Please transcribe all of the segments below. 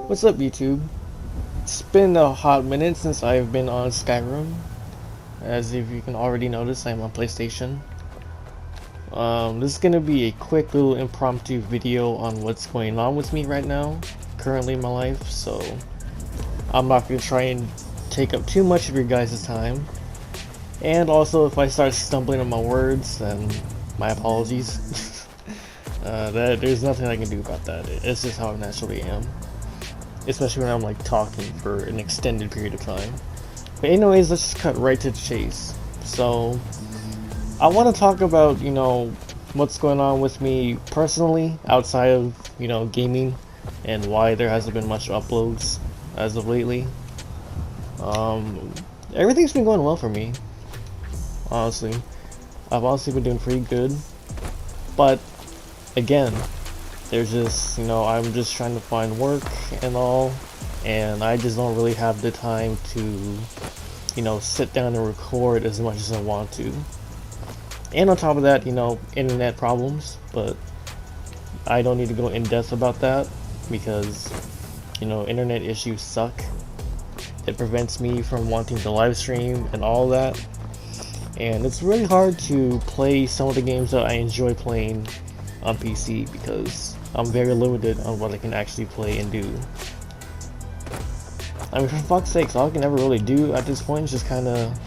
What's up, YouTube? It's been a hot minute since I've been on Skyrim. As if you can already notice, I'm on PlayStation. This is gonna be a quick little impromptu video on what's going on with me right now, currently in my life, so I'm not gonna try and take up too much of your guys' time. And also, if I start stumbling on my words, then my apologies. There's nothing I can do about that. It's just how I naturally am. Especially when I'm like talking for an extended period of time. But anyways, let's just cut right to the chase. So I want to talk about, what's going on with me personally outside of, gaming, and why there hasn't been much uploads as of lately. Everything's been going well for me, honestly. I've honestly been doing pretty good, but again, there's just, I'm just trying to find work and all, and I just don't really have the time to, sit down and record as much as I want to. And on top of that, internet problems, but I don't need to go in depth about that because, internet issues suck. It prevents me from wanting to live stream and all that. And it's really hard to play some of the games that I enjoy playing on PC because I'm very limited on what I can actually play and do. I mean, for fuck's sakes, all I can ever really do at this point is just kind of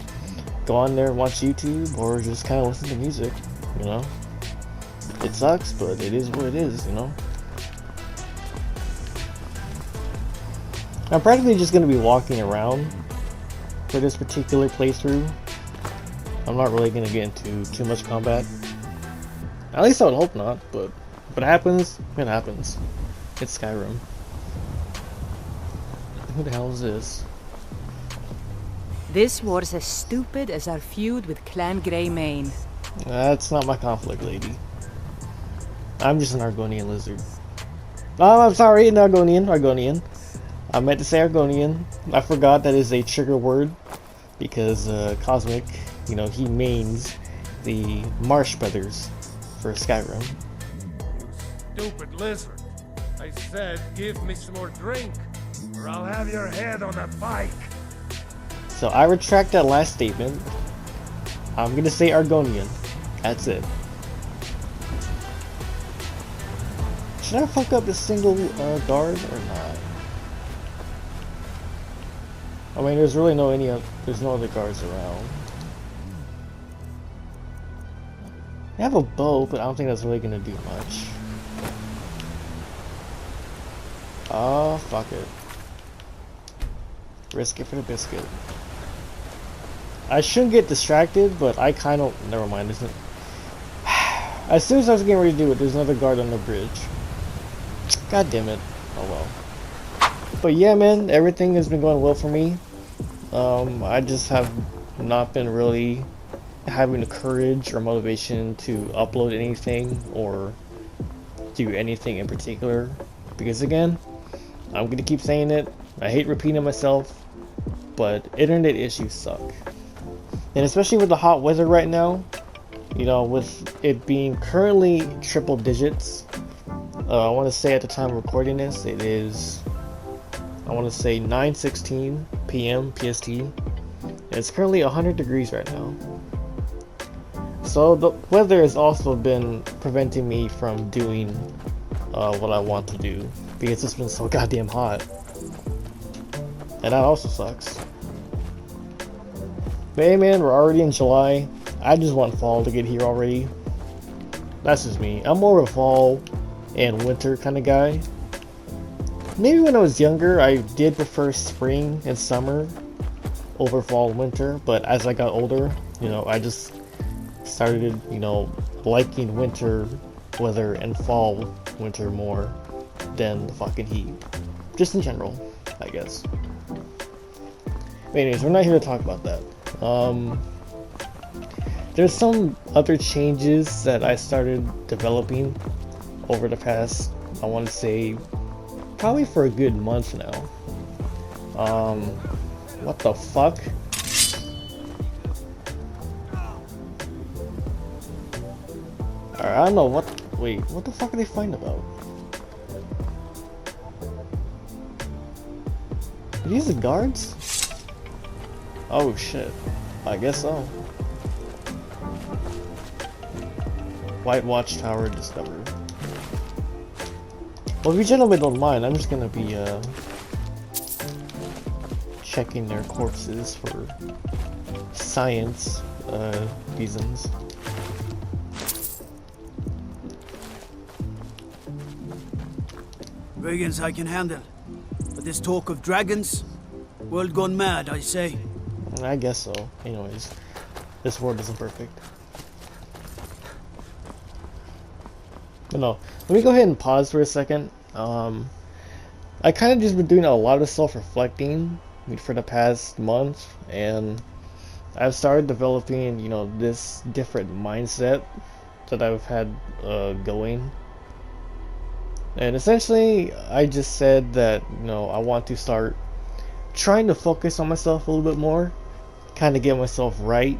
go on there and watch YouTube or just kind of listen to music, It sucks, but it is what it is, I'm practically just going to be walking around for this particular playthrough. I'm not really going to get into too much combat. At least I would hope not, but if it happens, it happens. It's Skyrim. Who the hell is this? This war's as stupid as our feud with Clan Greymane. That's not my conflict, lady. I'm just an Argonian lizard. Oh, I'm sorry, an Argonian. I meant to say Argonian. I forgot that is a trigger word because Cosmic, he mains the Marsh Brothers for Skyrim. Stupid lizard. I said give me some more drink, or I'll have your head on a bike. So I retract that last statement. I'm gonna say Argonian. That's it. Should I fuck up a single guard or not? I mean, there's really there's no other guards around. I have a bow, but I don't think that's really gonna do much. Oh, fuck it. Risk it for the biscuit. I shouldn't get distracted, but I kind of... Never mind, isn't it? As soon as I was getting ready to do it, there's another guard on the bridge. God damn it. Oh well. But yeah, man, everything has been going well for me. I just have not been really having the courage or motivation to upload anything or do anything in particular. Because again, I'm gonna keep saying it. I hate repeating myself, but internet issues suck. And especially with the hot weather right now, with it being currently triple digits, I want to say at the time of recording this, it is, I want to say 9:16 p.m. PST, and it's currently 100 degrees right now. So the weather has also been preventing me from doing what I want to do, because it's been so goddamn hot. And that also sucks. But hey man, we're already in July. I just want fall to get here already. That's just me. I'm more of a fall and winter kind of guy. Maybe when I was younger, I did prefer spring and summer over fall and winter. But as I got older, I just started, liking winter weather and fall winter more than the fucking heat. Just in general, I guess. But anyways, we're not here to talk about that. There's some other changes that I started developing over the past, I want to say, probably for a good month now. What the fuck? Alright, I don't know what. Wait, what the fuck are they fighting about? Are these the guards? Oh shit. I guess so. White Watchtower discovered. Well, if you gentlemen don't mind, I'm just gonna be checking their corpses for science reasons. Brigands I can handle, but this talk of dragons, world gone mad, I say. I guess so. Anyways, this world isn't perfect. But no, let me go ahead and pause for a second. I kind of just been doing a lot of self-reflecting for the past month, and I've started developing, you know, this different mindset that I've had going. And essentially, I just said that, you know, I want to start trying to focus on myself a little bit more, kind of get myself right,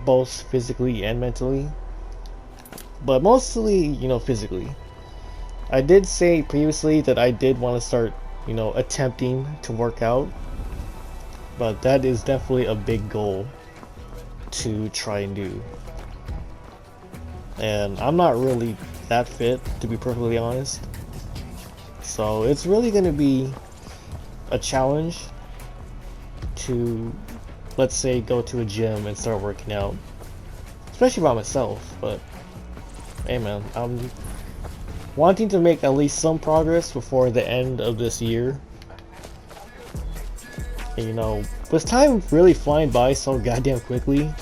both physically and mentally, but mostly, you know, physically. I did say previously that I did want to start, you know, attempting to work out, but that is definitely a big goal to try and do. And I'm not really that fit, to be perfectly honest, so it's really going to be a challenge to, let's say, go to a gym and start working out, especially by myself. But hey man, I'm wanting to make at least some progress before the end of this year. And, you know, with time really flying by so goddamn quickly,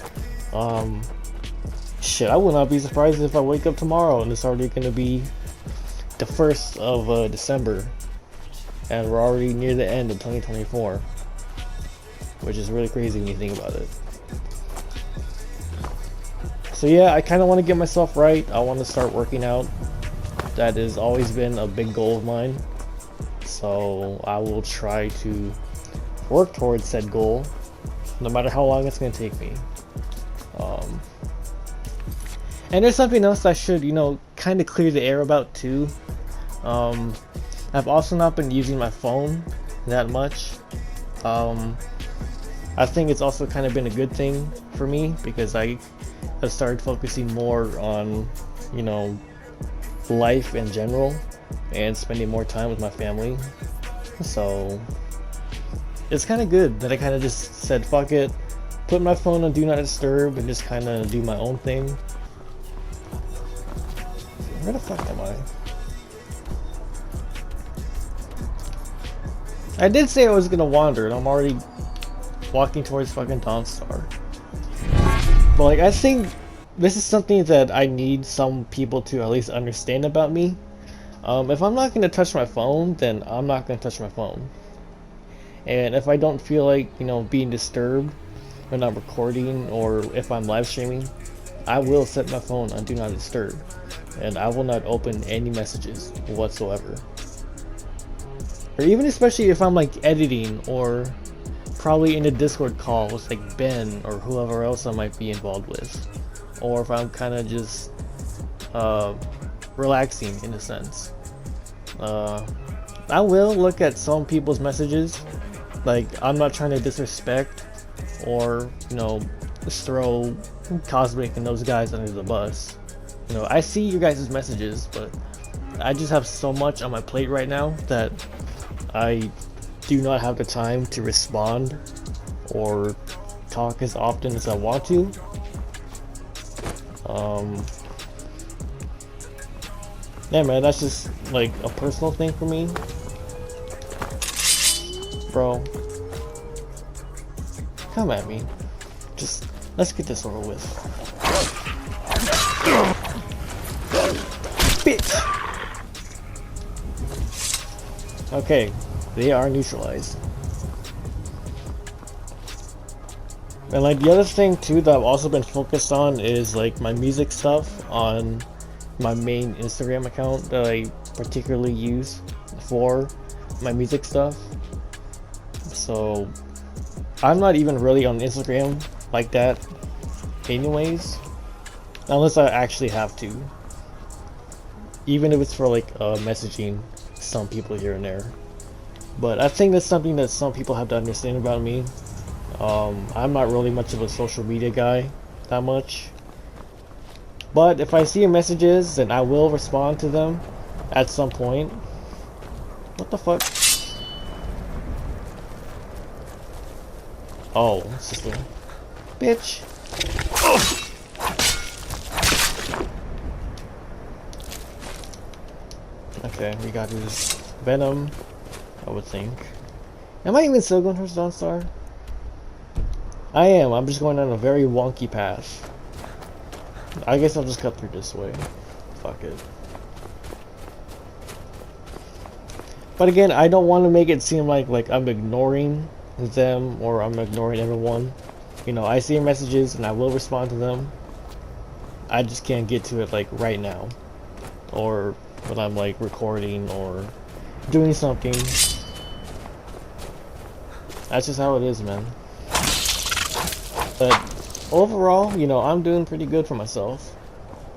shit, I would not be surprised if I wake up tomorrow and it's already going to be the 1st of December, and we're already near the end of 2024, which is really crazy when you think about it. So yeah, I kind of want to get myself right. I want to start working out. That has always been a big goal of mine, so I will try to work towards said goal, no matter how long it's going to take me. And there's something else I should, you know, kind of clear the air about too. I've also not been using my phone that much. I think it's also kind of been a good thing for me, because I have started focusing more on, you know, life in general and spending more time with my family. So it's kind of good that I kind of just said fuck it, put my phone on do not disturb, and just kind of do my own thing. Where the fuck am I did say I was gonna wander, and I'm already walking towards fucking Dawnstar. But like, I think this is something that I need some people to at least understand about me. If I'm not gonna touch my phone, then I'm not gonna touch my phone. And if I don't feel like, you know, being disturbed when I'm recording or if I'm live streaming, I will set my phone on do not disturb, and I will not open any messages whatsoever. Or even especially if I'm like editing, or probably in a Discord call with like Ben or whoever else I might be involved with, or if I'm kind of just relaxing in a sense. I will look at some people's messages. Like, I'm not trying to disrespect or, you know, just throw Cosmic and those guys under the bus. You know, I see you guys' messages, but I just have so much on my plate right now that I do not have the time to respond or talk as often as I want to. Yeah man, that's just like a personal thing for me. Bro, come at me. Just, let's get this over with. Bitch! Okay, they are neutralized. And like, the other thing too that I've also been focused on is like my music stuff on my main Instagram account that I particularly use for my music stuff. So I'm not even really on Instagram like that anyways. Unless I actually have to. Even if it's for like messaging some people here and there. But I think that's something that some people have to understand about me. I'm not really much of a social media guy, that much. But if I see your messages, then I will respond to them at some point. What the fuck? Oh, sister. Bitch. Okay, we got his Venom, I would think. Am I even still going towards Dawnstar? I am. I'm just going on a very wonky path. I guess I'll just cut through this way. Fuck it. But again, I don't want to make it seem like I'm ignoring them or I'm ignoring everyone. You know, I see your messages and I will respond to them. I just can't get to it like right now. Or when I'm like recording or doing something. That's just how it is, man. But overall, you know, I'm doing pretty good for myself.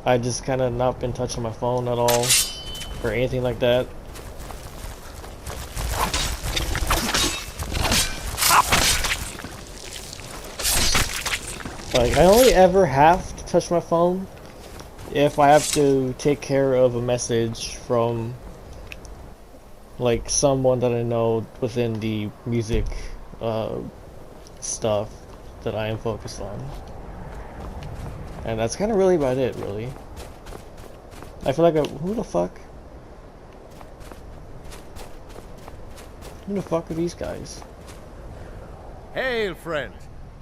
I just kind of not been touching my phone at all or anything like that. Like, I only ever have to touch my phone if I have to take care of a message from like someone that I know within the music stuff that I am focused on. And that's kind of really about it, really. I feel like who the fuck? Who the fuck are these guys? Hail, friend.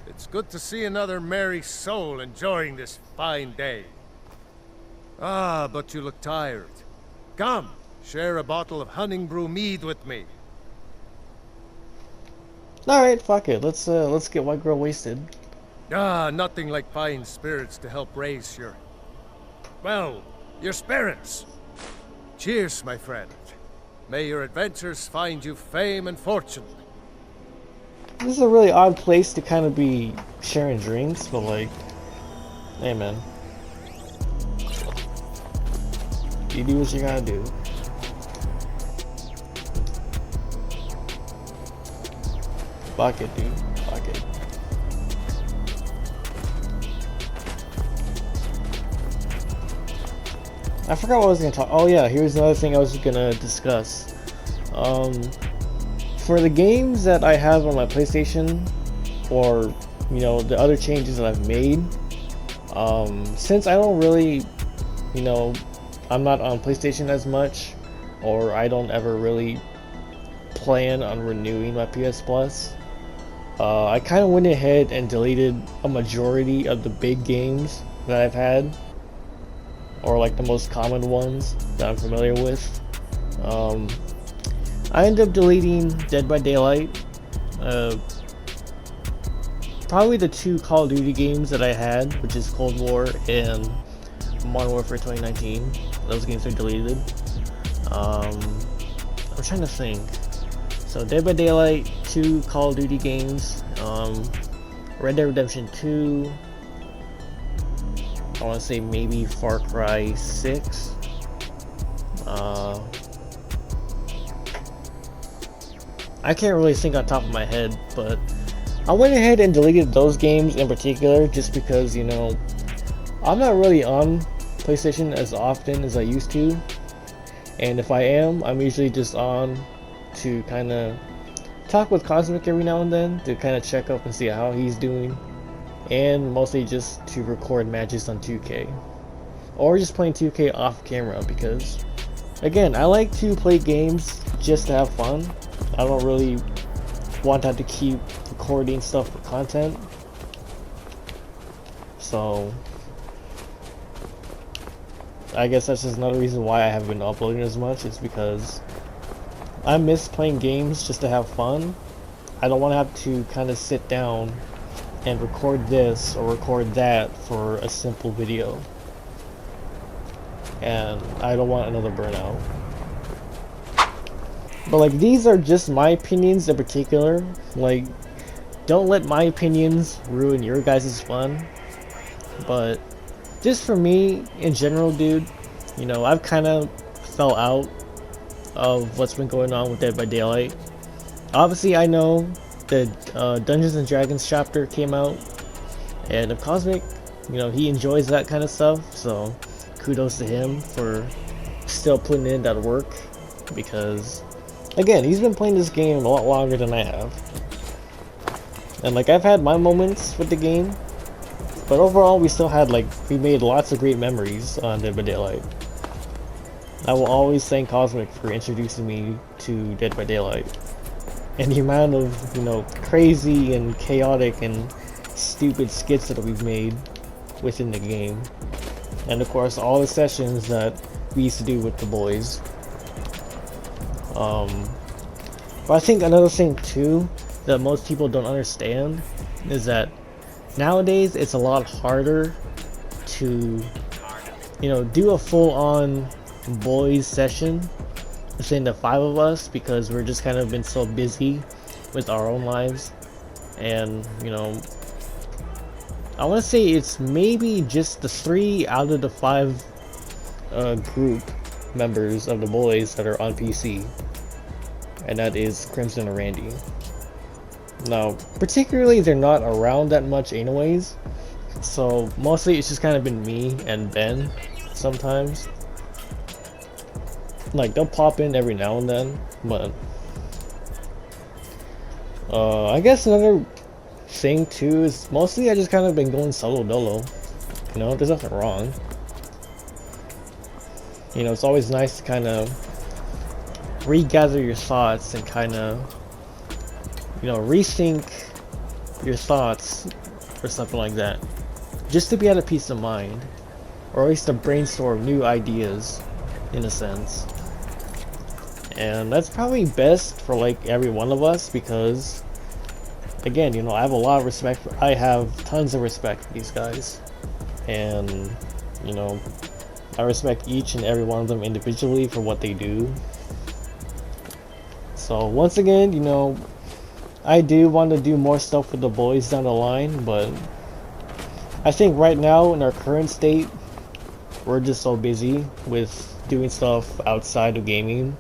It's good to see another merry soul enjoying this fine day. Ah, but you look tired. Come, share a bottle of Hunting Brew mead with me. Alright, fuck it. Let's get white girl wasted. Ah, nothing like fine spirits to help raise your... well, your spirits. Cheers, my friend. May your adventures find you fame and fortune. This is a really odd place to kind of be sharing drinks, but like, hey man. You do what you gotta do. Fuck it, dude. Fuck it. I forgot what I was gonna talk. Oh yeah, here's another thing I was gonna discuss. For the games that I have on my PlayStation, or you know the other changes that I've made, since I don't really, you know, I'm not on PlayStation as much, or I don't ever really plan on renewing my PS Plus. I kind of went ahead and deleted a majority of the big games that I've had, or like the most common ones that I'm familiar with. I ended up deleting Dead by Daylight, probably the two Call of Duty games that I had, which is Cold War and Modern Warfare 2019. Those games are deleted. I'm trying to think. So Dead by Daylight, 2 Call of Duty games, Red Dead Redemption 2, I want to say maybe Far Cry 6, I can't really think on top of my head, but I went ahead and deleted those games in particular just because, you know, I'm not really on PlayStation as often as I used to, and if I am, I'm usually just on to kind of talk with Cosmic every now and then to kind of check up and see how he's doing, and mostly just to record matches on 2K or just playing 2K off camera because, again, I like to play games just to have fun. I don't really want to have to keep recording stuff for content. So I guess that's just another reason why I haven't been uploading as much. It's because I miss playing games just to have fun. I don't want to have to kind of sit down and record this or record that for a simple video. And I don't want another burnout. But like, these are just my opinions in particular. Like, don't let my opinions ruin your guys' fun. But just for me in general, dude, you know, I've kind of fell out of what's been going on with Dead by Daylight. Obviously, I know the Dungeons and Dragons chapter came out, and if Cosmic, you know, he enjoys that kind of stuff, so kudos to him for still putting in that work, because again, he's been playing this game a lot longer than I have. And like, I've had my moments with the game, but overall we still had, like, we made lots of great memories on Dead by Daylight. I will always thank Cosmic for introducing me to Dead by Daylight. And the amount of, you know, crazy and chaotic and stupid skits that we've made within the game. And of course, all the sessions that we used to do with the boys. But I think another thing too that most people don't understand is that nowadays it's a lot harder to, you know, do a full-on boys session within the 5 of us, because we're just kind of been so busy with our own lives. And, you know, I want to say it's maybe just the 3 out of the 5 group members of the boys that are on PC, and that is Crimson and Randy. Now, particularly, they're not around that much anyways, so mostly it's just kind of been me and Ben sometimes. Like, they'll pop in every now and then, but I guess another thing too is mostly I just kind of been going solo dolo. You know, there's nothing wrong. You know, it's always nice to kind of regather your thoughts and kind of, you know, rethink your thoughts or something like that, just to be at a peace of mind, or at least to brainstorm new ideas in a sense. And that's probably best for like every one of us, because again, you know, I have a lot of respect for, I have tons of respect for these guys, and you know, I respect each and every one of them individually for what they do. So once again, you know, I do want to do more stuff with the boys down the line, but I think right now in our current state, we're just so busy with doing stuff outside of gaming,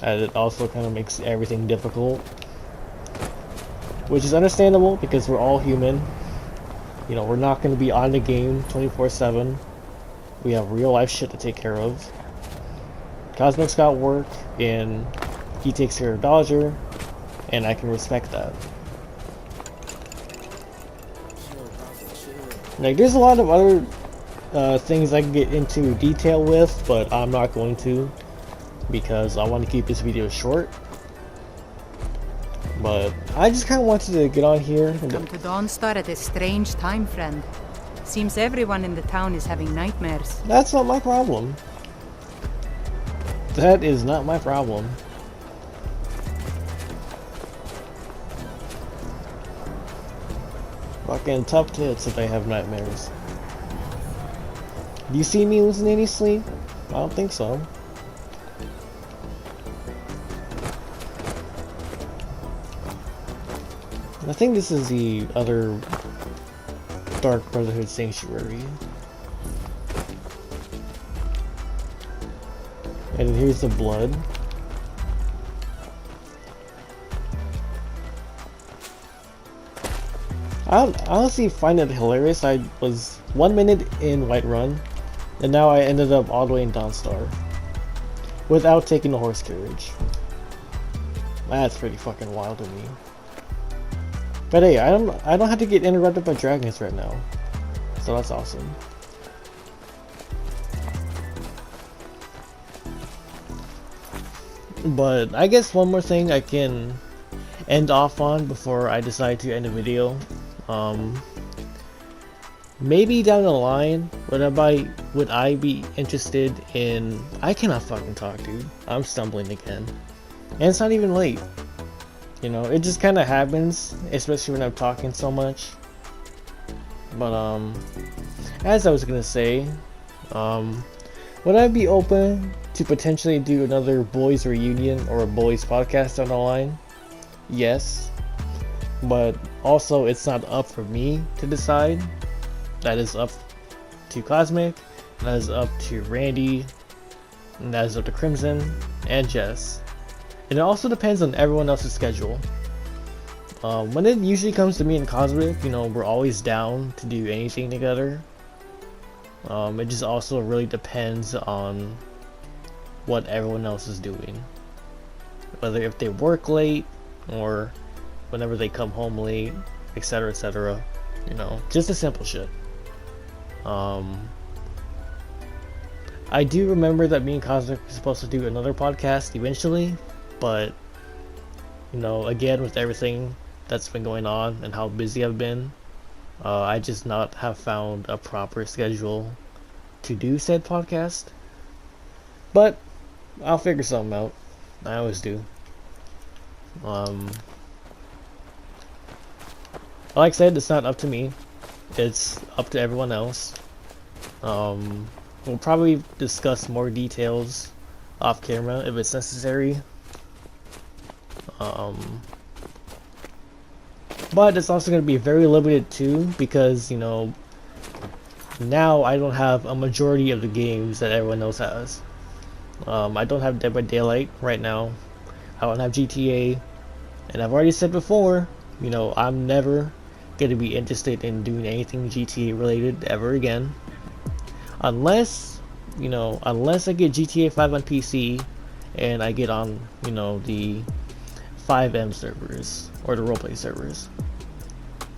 and it also kind of makes everything difficult. Which is understandable, because we're all human. You know, we're not going to be on the game 24/7. We have real life shit to take care of. Cosmic's got work, and he takes care of Dodger, and I can respect that. Like, there's a lot of other things I can get into detail with, but I'm not going to, because I want to keep this video short. But I just kind of wanted to get on here and Come to Dawnstar at a strange time, friend. Seems everyone in the town is having nightmares. that's not my problem. That is not my problem. Fucking tough tits if they have nightmares. Do you see me losing any sleep? I don't think so. I think this is the other Dark Brotherhood Sanctuary. And here's the blood. I honestly find it hilarious. I was 1 minute in Whiterun, and now I ended up all the way in Dawnstar without taking the horse carriage. That's pretty fucking wild to me. But hey, I don't have to get interrupted by dragons right now, so that's awesome. But I guess one more thing I can end off on before I decide to end the video. Maybe down the line, would I be interested in... I cannot fucking talk, dude. I'm stumbling again. And it's not even late. You know, it just kind of happens, especially when I'm talking so much. But, as I was gonna say, would I be open to potentially do another boys reunion or a boys podcast down the line? Yes. But also, it's not up for me to decide. That is up to Cosmic, and that is up to Randy, and that is up to Crimson and Jess. And it also depends on everyone else's schedule. When it usually comes to me and Cosmic, you know, we're always down to do anything together. It just also really depends on what everyone else is doing. Whether if they work late or whenever they come home late, etc, etc. You know, just the simple shit. I do remember that me and Cosmic were supposed to do another podcast eventually, but you know, again, with everything that's been going on and how busy I've been, I just not have found a proper schedule to do said podcast. But I'll figure something out. I always do. Like I said, it's not up to me. It's up to everyone else. We'll probably discuss more details off camera if it's necessary. But it's also going to be very limited too, because, you know, now I don't have a majority of the games that everyone else has. I don't have Dead by Daylight right now. I don't have GTA. And I've already said before, you know, I'm never going to be interested in doing anything GTA related ever again. Unless, you know, unless I get GTA 5 on PC and I get on, you know, the 5M servers or the roleplay servers.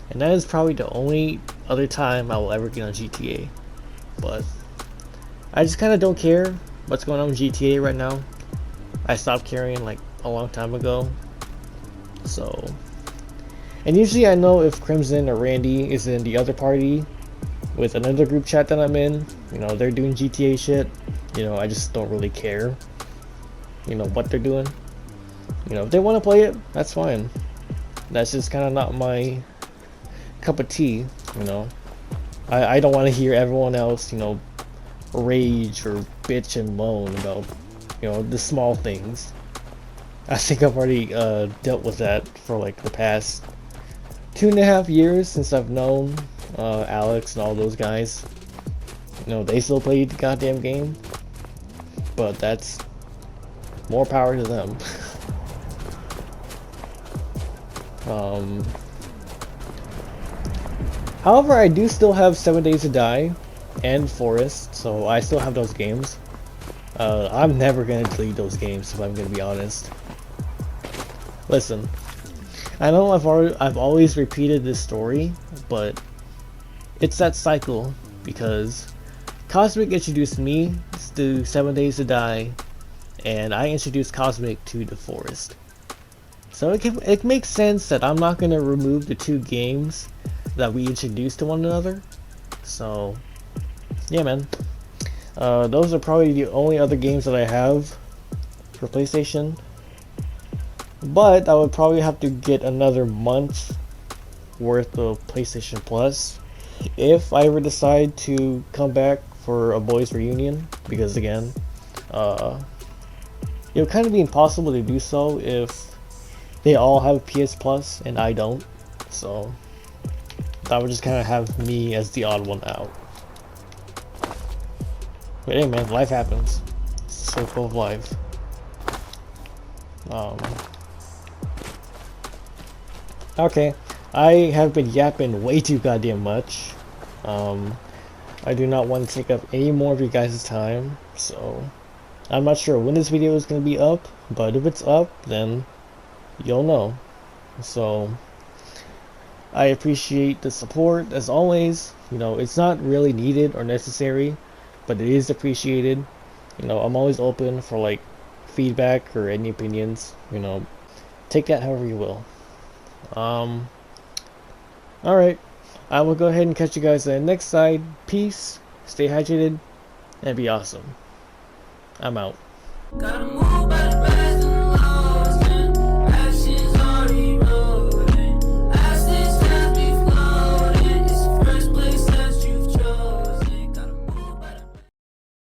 And that is probably the only other time I will ever get on GTA. But I just kind of don't care what's going on with GTA right now. I stopped caring like a long time ago. So, and usually I know if Crimson or Randy is in the other party with another group chat that I'm in, you know, they're doing GTA shit, you know, I just don't really care, you know, what they're doing. You know, if they want to play it, that's fine. That's just kind of not my cup of tea, you know. I don't want to hear everyone else, you know, rage or bitch and moan about, you know, the small things. I think I've already dealt with that for like the past 2.5 years since I've known Alex and all those guys. You know, they still play the goddamn game, but that's more power to them. However, I do still have 7 Days to Die and Forest, so I still have those games. I'm never gonna delete those games if I'm gonna be honest. Listen, I know I've always repeated this story, but it's that cycle because Cosmic introduced me to 7 Days to Die, and I introduced Cosmic to the Forest. So it makes sense that I'm not going to remove the two games that we introduced to one another. So, yeah, man. Those are probably the only other games that I have for PlayStation. But I would probably have to get another month worth of PlayStation Plus if I ever decide to come back for a boys reunion. Because again, it would kind of be impossible to do so if they all have PS Plus and I don't, so that would just kind of have me as the odd one out. But hey man, life happens. It's the circle of life. Okay, I have been yapping way too goddamn much. I do not want to take up any more of you guys' time, so I'm not sure when this video is going to be up, but if it's up, then you'll know. So I appreciate the support as always. You know, it's not really needed or necessary, but it is appreciated. You know, I'm always open for like feedback or any opinions. You know, take that however you will. Alright, I will go ahead and catch you guys on the next side. Peace, stay hydrated, and be awesome. I'm out. Gotta move, baby.